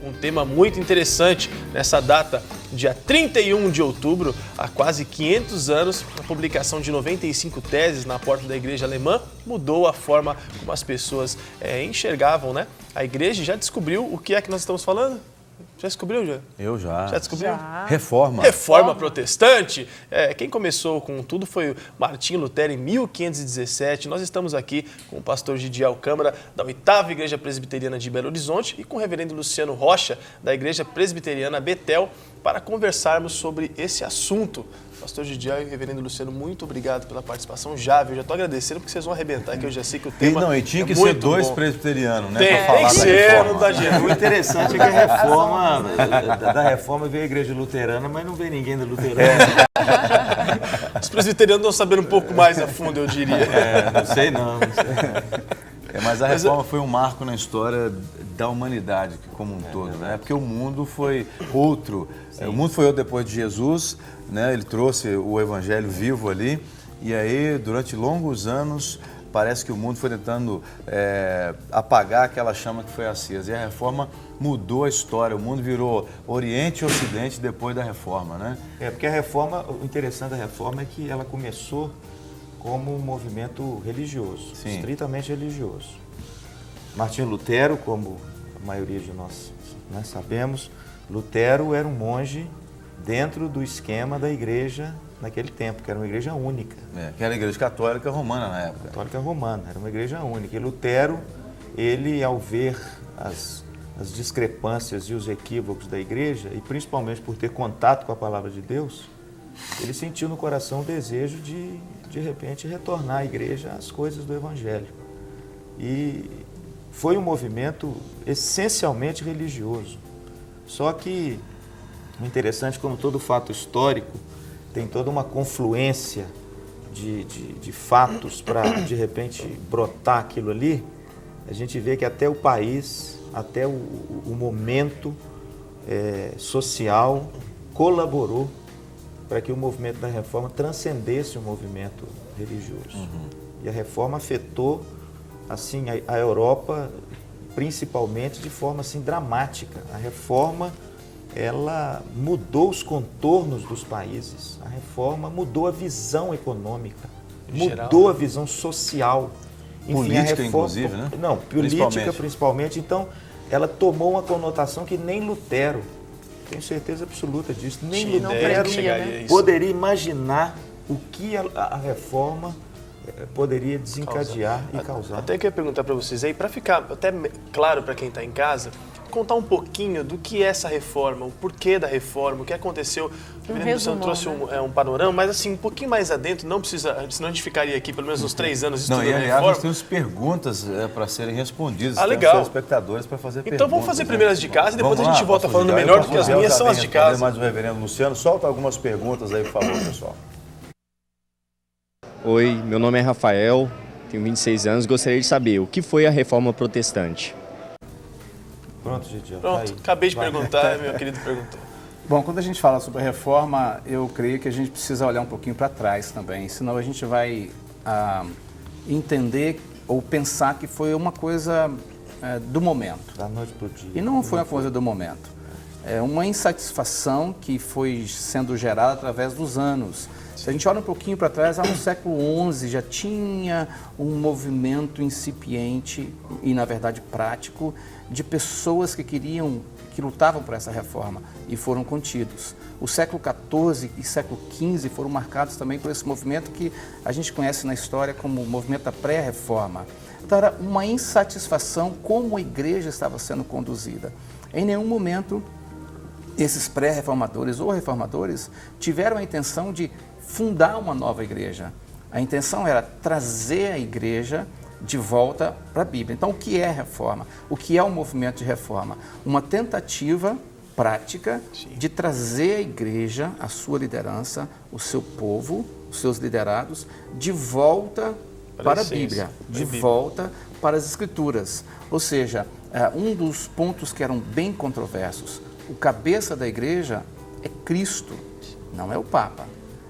um tema muito interessante nessa data, dia 31 de outubro, há quase 500 anos, a publicação de 95 teses na porta da igreja alemã mudou a forma como as pessoas enxergavam, né? A igreja já descobriu o que é que nós estamos falando? Já descobriu, já? Eu já. Já descobriu? Já. Reforma. Reforma protestante. Quem começou com tudo foi o Martinho Lutero em 1517. Nós estamos aqui com o pastor Gidiel Câmara, da 8ª Igreja Presbiteriana de Belo Horizonte, e com o reverendo Luciano Rocha, da Igreja Presbiteriana Betel, para conversarmos sobre esse assunto. Pastor Gidiel e reverendo Luciano, muito obrigado pela participação. Já estou agradecendo porque vocês vão arrebentar, que eu já sei que o tema E tinha que é ser muito dois bom. presbiterianos, né? Tem pra falar que da ser, reforma. não dá jeito. O interessante é que a reforma, da reforma veio a igreja luterana, mas não veio ninguém da luterana. Os presbiterianos estão sabendo um pouco mais a fundo, eu diria. Não sei não. Mas a reforma foi um marco na história da humanidade como um todo, né? Porque o mundo foi outro. O mundo foi outro depois de Jesus, né? Ele trouxe o evangelho vivo ali, e aí durante longos anos parece que o mundo foi tentando apagar aquela chama que foi acesa. E a reforma mudou a história, o mundo virou Oriente e Ocidente depois da reforma, né? Porque a reforma, o interessante da reforma é que ela começou como um movimento religioso, Sim. estritamente religioso. Martinho Lutero, como a maioria de nós sabemos, Lutero era um monge dentro do esquema da igreja naquele tempo, que era uma igreja única. Que era a igreja católica romana na época. Católica romana, era uma igreja única. E Lutero, ele ao ver as discrepâncias e os equívocos da igreja, e principalmente por ter contato com a palavra de Deus, ele sentiu no coração o desejo de repente, retornar à igreja às coisas do evangelho. E foi um movimento essencialmente religioso. Só que o interessante, como todo fato histórico, tem toda uma confluência de fatos para, de repente, brotar aquilo ali. A gente vê que até o país, até o momento social colaborou para que o movimento da reforma transcendesse o movimento religioso. E a reforma afetou assim, a Europa, principalmente de forma assim, dramática. A reforma, ela mudou os contornos dos países. A reforma mudou a visão econômica, mudou a visão social. Enfim, política, a reforma, inclusive, né? Não, política principalmente. Então, ela tomou uma conotação que nem Lutero, tenho certeza absoluta disso, nem Lutero poderia imaginar o que a reforma poderia desencadear e causar. Até que eu ia perguntar para vocês aí, para ficar até claro para quem está em casa, contar um pouquinho do que é essa reforma, o porquê da reforma, o que aconteceu. O reverendo Luciano trouxe um panorama, mas assim, um pouquinho mais adentro, não precisa, senão a gente ficaria aqui pelo menos uns 3 anos estudando a aliás, reforma. nós temos perguntas para serem respondidas. Legal. Os espectadores para fazer perguntas. Então vamos fazer primeiro as de casa e depois Vamos a gente lá, volta falando Gidiel. melhor, porque as minhas são as de casa. Mas o reverendo Luciano, solta algumas perguntas aí, por favor, pessoal. Oi, meu nome é Rafael, tenho 26 anos, gostaria de saber o que foi a Reforma Protestante? Pronto, Gidiel. Pronto, acabei de perguntar, meu querido perguntou. Bom, quando a gente fala sobre a reforma, eu creio que a gente precisa olhar um pouquinho para trás também, senão a gente vai entender ou pensar que foi uma coisa do momento. Da noite para o dia. E não foi uma coisa do momento. É uma insatisfação que foi sendo gerada através dos anos. Se a gente olha um pouquinho para trás, no século XI já tinha um movimento incipiente e, na verdade, prático de pessoas que lutavam por essa reforma e foram contidos. O século XIV e século XV foram marcados também por esse movimento que a gente conhece na história como o movimento da pré-reforma. Então, era uma insatisfação como a igreja estava sendo conduzida. Em nenhum momento, esses pré-reformadores ou reformadores tiveram a intenção de fundar uma nova igreja. A intenção era trazer a igreja de volta para a Bíblia. Então, o que é reforma? O que é o movimento de reforma? Uma tentativa prática de trazer a igreja, a sua liderança, o seu povo, os seus liderados, de volta para a Bíblia, de volta para as Escrituras. Ou seja, um dos pontos que eram bem controversos, o cabeça da igreja é Cristo, não é o Papa.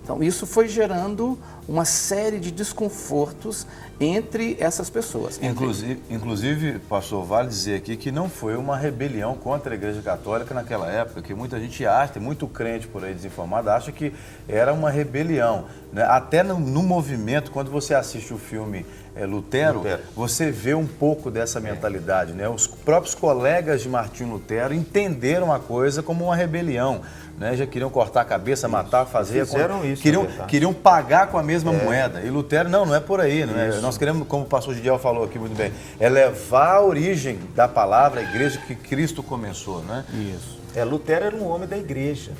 Então, isso foi gerando uma série de desconfortos entre essas pessoas. Inclusive, pastor, vale dizer aqui que não foi uma rebelião contra a Igreja Católica naquela época, que muita gente acha, tem muito crente por aí desinformado, acha que era uma rebelião, né? Até no movimento, quando você assiste o filme Lutero, você vê um pouco dessa mentalidade, né? Os próprios colegas de Martinho Lutero entenderam a coisa como uma rebelião, né? Já queriam cortar a cabeça, matar, fazer... Fizeram isso, queriam pagar com a mesma moeda. E Lutero, não é por aí, não é? Nós queremos, como o pastor Gidiel falou aqui muito bem, é levar a origem da palavra, a igreja que Cristo começou, né? Isso. Lutero era um homem da igreja.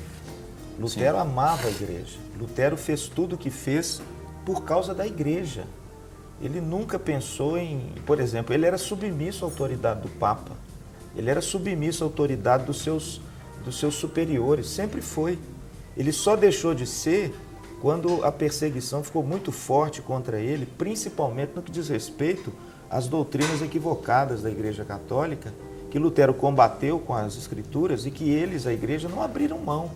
Lutero amava a igreja. Lutero fez tudo o que fez por causa da igreja. Ele nunca pensou em... Por exemplo, ele era submisso à autoridade do Papa. Ele era submisso à autoridade dos seus superiores. Sempre foi. Ele só deixou de ser quando a perseguição ficou muito forte contra ele, principalmente no que diz respeito às doutrinas equivocadas da Igreja Católica, que Lutero combateu com as Escrituras e que eles, a Igreja, não abriram mão.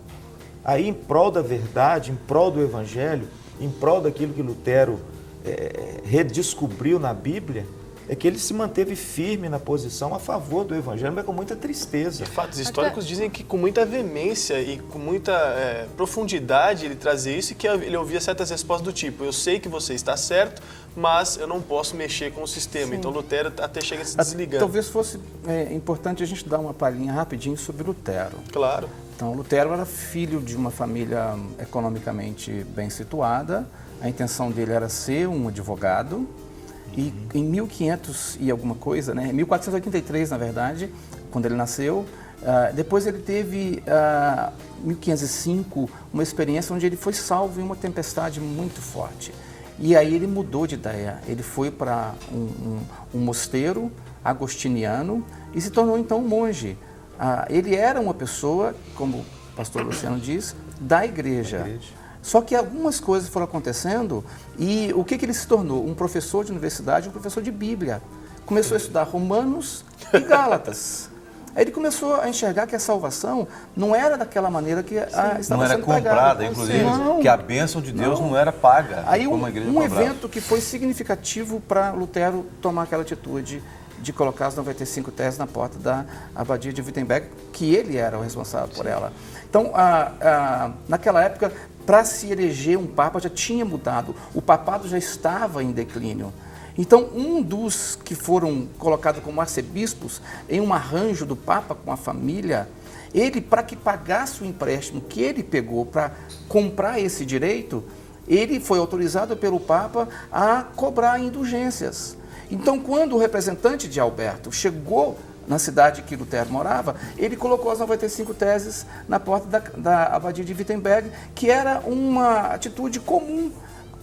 Aí, em prol da verdade, em prol do Evangelho, em prol daquilo que Lutero redescobriu na Bíblia, é que ele se manteve firme na posição a favor do Evangelho, mas com muita tristeza. E fatos históricos dizem que com muita veemência e com muita profundidade ele trazia isso, e que ele ouvia certas respostas do tipo: eu sei que você está certo, mas eu não posso mexer com o sistema. Sim. Então Lutero até chega a se desligando. Talvez fosse importante a gente dar uma palhinha rapidinho sobre Lutero. Claro. Então, Lutero era filho de uma família economicamente bem situada. A intenção dele era ser um advogado. E em 1500 e alguma coisa, né, 1483 na verdade, quando ele nasceu, depois ele teve, 1505, uma experiência onde ele foi salvo em uma tempestade muito forte. E aí ele mudou de ideia, ele foi para um mosteiro agostiniano e se tornou então um monge. Ele era uma pessoa, como o pastor Luciano diz, da igreja. Só que algumas coisas foram acontecendo e o que ele se tornou? Um professor de universidade, um professor de Bíblia. Começou a estudar Romanos e Gálatas. Aí ele começou a enxergar que a salvação não era daquela maneira que estava sendo pregada. Não era comprada, inclusive, que a bênção de Deus não era paga. Aí um evento que foi significativo para Lutero tomar aquela atitude de colocar as 95 teses na porta da abadia de Wittenberg, que ele era o responsável por ela. Então, naquela época, para se eleger um papa já tinha mudado, o papado já estava em declínio. Então, um dos que foram colocados como arcebispos, em um arranjo do papa com a família, ele, para que pagasse o empréstimo que ele pegou para comprar esse direito, ele foi autorizado pelo papa a cobrar indulgências. Então, quando o representante de Alberto chegou na cidade que Lutero morava, ele colocou as 95 teses na porta da abadia de Wittenberg, que era uma atitude comum,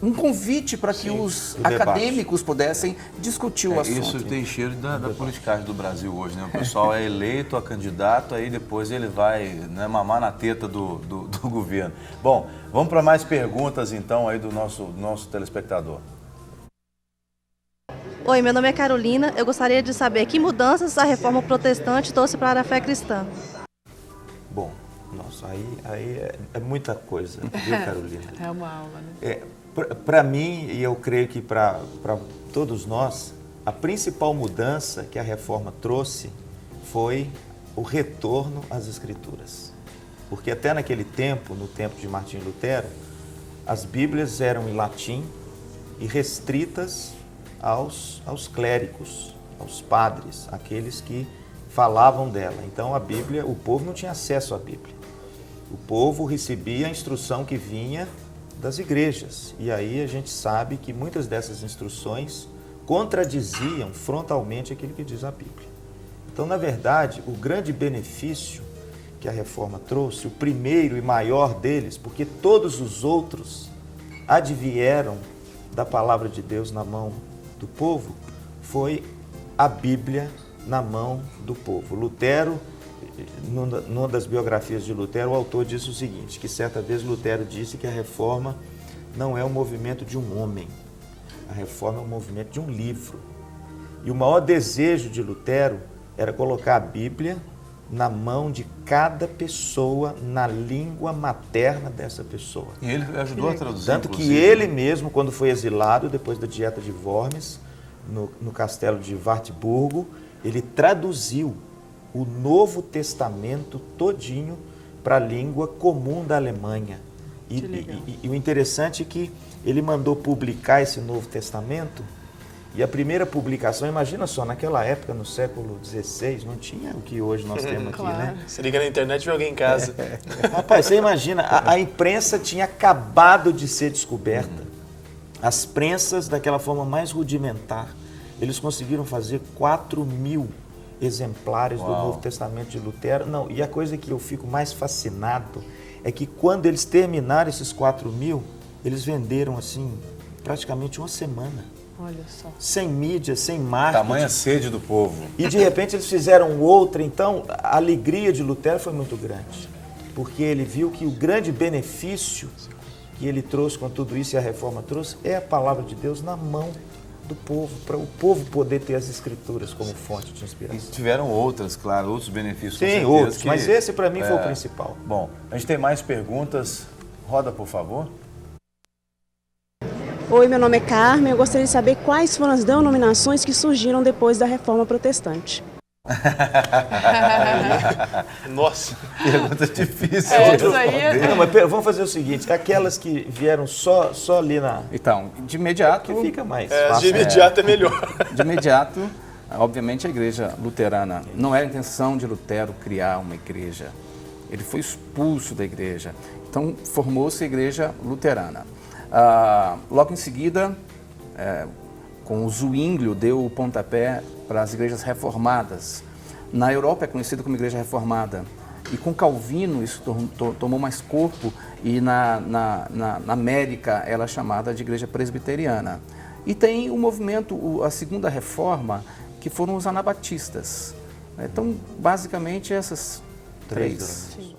um convite para que os acadêmicos pudessem discutir o assunto. Isso tem cheiro da politicagem do Brasil hoje, né? O pessoal é eleito a candidato, aí depois ele vai, né, mamar na teta do governo. Bom, vamos para mais perguntas então aí do nosso telespectador. Oi, meu nome é Carolina. Eu gostaria de saber que mudanças a reforma protestante trouxe para a fé cristã. Bom, nossa, aí é muita coisa, viu, Carolina? É uma aula, né? Para mim, e eu creio que para todos nós, a principal mudança que a reforma trouxe foi o retorno às Escrituras. Porque até naquele tempo, no tempo de Martinho Lutero, as Bíblias eram em latim e restritas aos clérigos, aos padres, aqueles que falavam dela. Então a Bíblia, o povo não tinha acesso à Bíblia. O povo recebia a instrução que vinha das igrejas. E aí a gente sabe que muitas dessas instruções contradiziam frontalmente aquilo que diz a Bíblia. Então, na verdade, o grande benefício que a reforma trouxe, o primeiro e maior deles, porque todos os outros advieram da palavra de Deus na mão do povo, foi a Bíblia na mão do povo. Lutero, numa das biografias de Lutero, o autor disse o seguinte, que certa vez Lutero disse que a reforma não é um movimento de um homem, a reforma é um movimento de um livro. E o maior desejo de Lutero era colocar a Bíblia na mão de cada pessoa, na língua materna dessa pessoa. E ele ajudou a traduzir, Tanto que inclusive. ele mesmo, quando foi exilado, depois da Dieta de Worms, no castelo de Wartburgo, ele traduziu o Novo Testamento todinho para a língua comum da Alemanha. E o interessante é que ele mandou publicar esse Novo Testamento, e a primeira publicação, imagina só, naquela época, no século XVI, não tinha o que hoje nós temos aqui, né? Você liga na internet e vê alguém em casa. Rapaz, você imagina, a imprensa tinha acabado de ser descoberta. As prensas, daquela forma mais rudimentar, eles conseguiram fazer 4.000 exemplares do Novo Testamento de Lutero. Não, e a coisa que eu fico mais fascinado é que quando eles terminaram esses 4.000, eles venderam assim, praticamente uma semana. Olha só. Sem mídia, sem marketing. Tamanha sede do povo. E de repente eles fizeram outra, então a alegria de Lutero foi muito grande, porque ele viu que o grande benefício que ele trouxe com tudo isso e a reforma trouxe é a palavra de Deus na mão do povo, para o povo poder ter as escrituras como fonte de E inspiração. tiveram outras, claro, outros benefícios. com Tem certeza, outros, que- mas esse para mim foi o principal. Bom, a gente tem mais perguntas. Roda, por favor. Oi, meu nome é Carmen. Eu gostaria de saber quais foram as denominações que surgiram depois da Reforma Protestante. Nossa. Pergunta difícil. Isso aí é... Não, mas vamos fazer o seguinte, aquelas que vieram só ali na... Então, de imediato, que fica mais De fácil. imediato é melhor. de imediato, obviamente a igreja luterana, não era a intenção de Lutero criar uma igreja. Ele foi expulso da igreja. Então, formou-se a igreja luterana. Logo em seguida, com o Zwinglio, deu o pontapé para as igrejas reformadas. Na Europa é conhecido como igreja reformada. E com Calvino isso tomou mais corpo e na América ela é chamada de igreja presbiteriana. E tem o movimento, a segunda reforma, que foram os anabatistas. Então, basicamente, essas três. Sim.